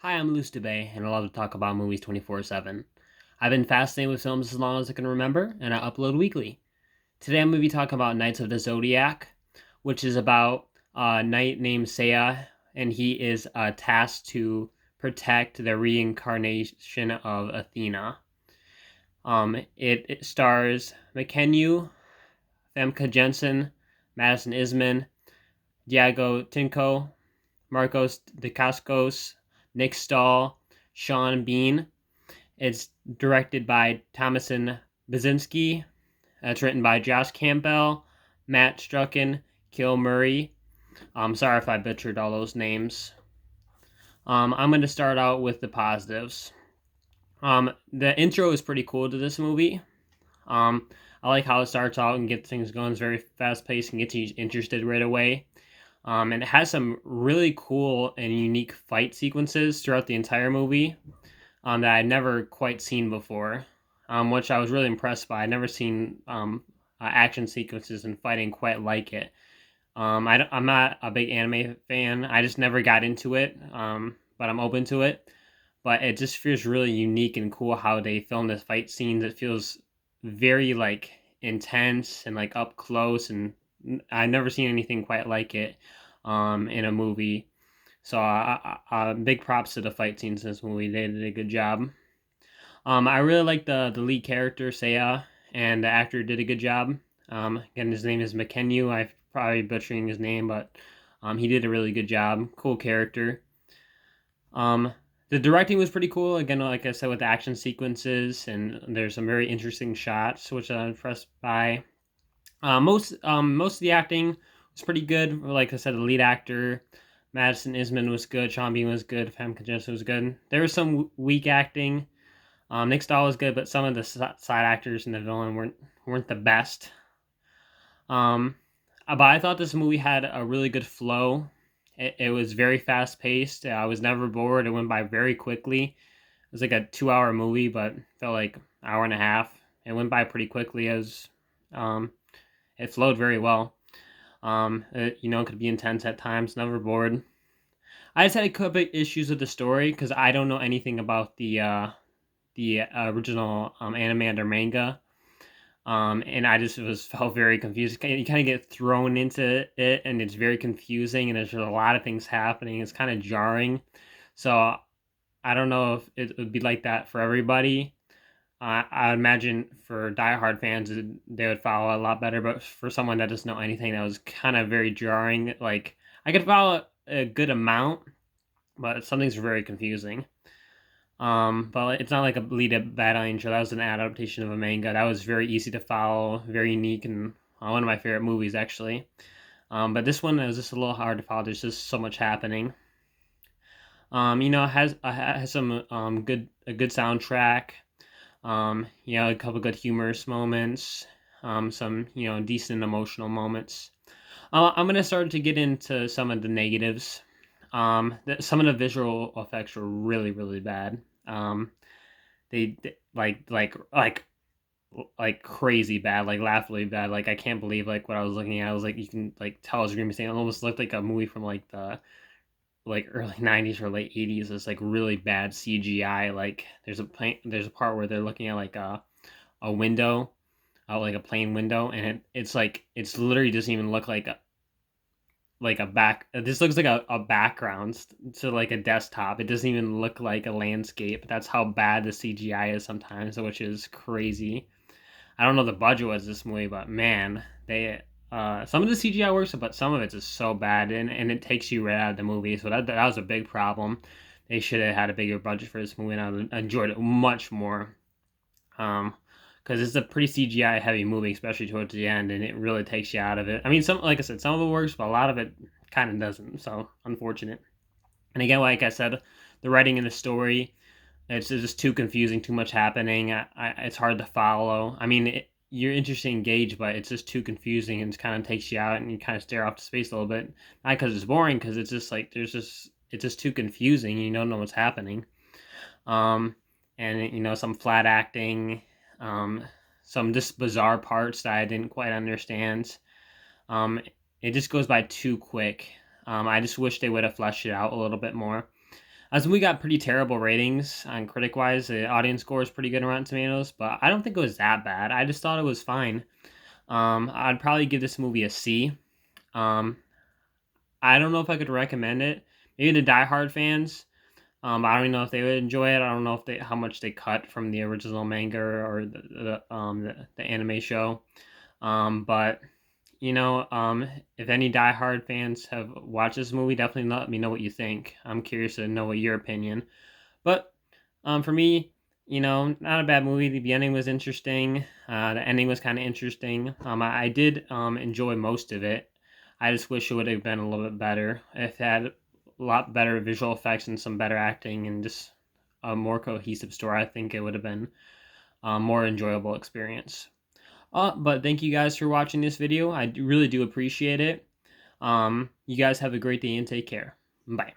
Hi, I'm Luce Debay, and I love to talk about movies 24/7. I've been fascinated with films as long as I can remember, and I upload weekly. Today I'm going to be talking about Knights of the Zodiac, which is about a knight named Seiya, and he is tasked to protect the reincarnation of Athena. It stars McKenyu, Famke Jensen, Madison Isman, Diego Tinko, Marcos Dacascos, Nick Stahl, Sean Bean. It's directed by Thomasin Basinski. It's written by Josh Campbell, Matt Strucken, Kill Murray. I'm sorry if I butchered all those names. I'm going to start out with the positives. The intro is pretty cool to this movie. Um, I like how it starts out and gets things going. It's very fast paced and gets you interested right away. And it has some really cool and unique fight sequences throughout the entire movie that I'd never quite seen before, which I was really impressed by. I'd never seen action sequences and fighting quite like it. I'm not a big anime fan. I just never got into it, but I'm open to it. But it just feels really unique and cool how they film the fight scenes. It feels very like intense and like up close, and I've never seen anything quite like it in a movie. So big props to the fight scenes in this movie. They did a good job. I really like the lead character Seiya, and the actor did a good job. Again, his name is McKenyu. I'm probably butchering his name, but he did a really good job. Cool character. Um, the directing was pretty cool. Again, like I said, with the action sequences, and there's some very interesting shots, which I'm impressed by. Most of the acting was pretty good. Like I said, the lead actor Madison Isman was good. Sean Bean was good. Famke Jensen was good. There was some weak acting. Nick Stahl was good, but some of the side actors and the villain weren't the best. But I thought this movie had a really good flow. It was very fast paced. I was never bored. It went by very quickly. It was like a 2 hour movie, but felt like an hour and a half. It went by pretty quickly. It flowed very well. It could be intense at times. Never bored. I just had a couple issues with the story because I don't know anything about the original anime or manga. And I just felt very confused. You kind of get thrown into it, and it's very confusing, and there's a lot of things happening. It's kind of jarring. So I don't know if it would be like that for everybody. I imagine for diehard fans, they would follow a lot better. But for someone that doesn't know anything, that was kind of very jarring. Like I could follow a good amount, but something's very confusing. But it's not like a lead up Bad Angel. That was an adaptation of a manga. That was very easy to follow, very unique, and one of my favorite movies actually. But this one is just a little hard to follow. There's just so much happening. It has some a good soundtrack. A couple good humorous moments. Some decent emotional moments. I'm gonna start to get into some of the negatives. Some of the visual effects were really bad. They like crazy bad, like laughably bad. Like I can't believe like what I was looking at. I was like, you can like tell I was gonna be saying it almost looked like a movie from like the like early '90s or late '80s. It's like really bad CGI. Like there's a part where they're looking at like a window, like a plane window, and it's like it's literally doesn't even look like a back. This looks like a background to like a desktop. It doesn't even look like a landscape. That's how bad the CGI is sometimes, which is crazy. I don't know the budget was this movie, but man, they some of the CGI works, but some of it's just so bad, and it takes you right out of the movie. So that was a big problem. They should have had a bigger budget for this movie, and I would enjoyed it much more. Because it's a pretty CGI heavy movie, especially towards the end, and it really takes you out of it. I mean, some like I said, some of it works, but a lot of it kind of doesn't. So unfortunate. And again, like I said, the writing and the story, it's just too confusing, too much happening. It's hard to follow. I mean, you're interested in engaged, but it's just too confusing and it kind of takes you out, and you kind of stare off to space a little bit. Not because it's boring, because it's just like it's just too confusing. And you don't know what's happening. And some flat acting, some just bizarre parts that I didn't quite understand. Um, it just goes by too quick. I just wish they would have fleshed it out a little bit more. As we got pretty terrible ratings on critic wise, the audience score is pretty good on Rotten Tomatoes, but I don't think it was that bad. I just thought it was fine. I'd probably give this movie a C. Um, I don't know if I could recommend it. Maybe the diehard fans. I don't even know if they would enjoy it. I don't know if how much they cut from the original manga or the anime show. But if any diehard fans have watched this movie, definitely let me know what you think. I'm curious to know what your opinion. But for me, not a bad movie. The beginning was interesting. The ending was kind of interesting. I did enjoy most of it. I just wish it would have been a little bit better. If it had a lot better visual effects and some better acting and just a more cohesive story, I think it would have been a more enjoyable experience. But thank you guys for watching this video. I really do appreciate it. You guys have a great day and take care. Bye.